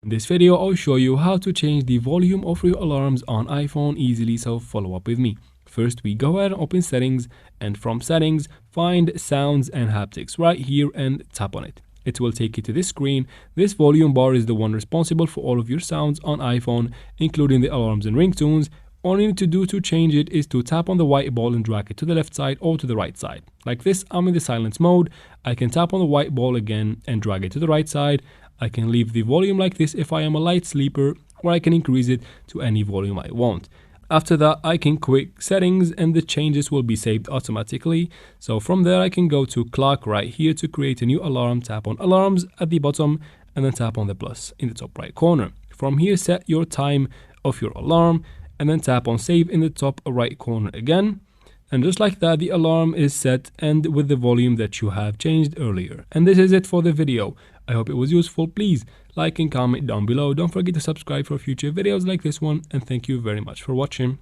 In this video, I'll show you how to change the volume of your alarms on iPhone easily, so follow up with me. First, we go ahead and open settings, and from settings, find sounds and haptics right here and tap on it. It will take you to this screen. This volume bar is the one responsible for all of your sounds on iPhone, including the alarms and ringtones. All you need to do to change it is to tap on the white ball and drag it to the left side or to the right side. Like this, I'm in the silence mode. I can tap on the white ball again and drag it to the right side. I can leave the volume like this if I am a light sleeper, or I can increase it to any volume I want. After that, I can quick settings and the changes will be saved automatically. So from there, I can go to clock right here to create a new alarm, tap on alarms at the bottom, and then tap on the plus in the top right corner. From here, set your time of your alarm, and then tap on save in the top right corner again. And just like that, the alarm is set and with the volume that you have changed earlier. And this is it for the video. I hope it was useful. Please like and comment down below. Don't forget to subscribe for future videos like this one. And thank you very much for watching.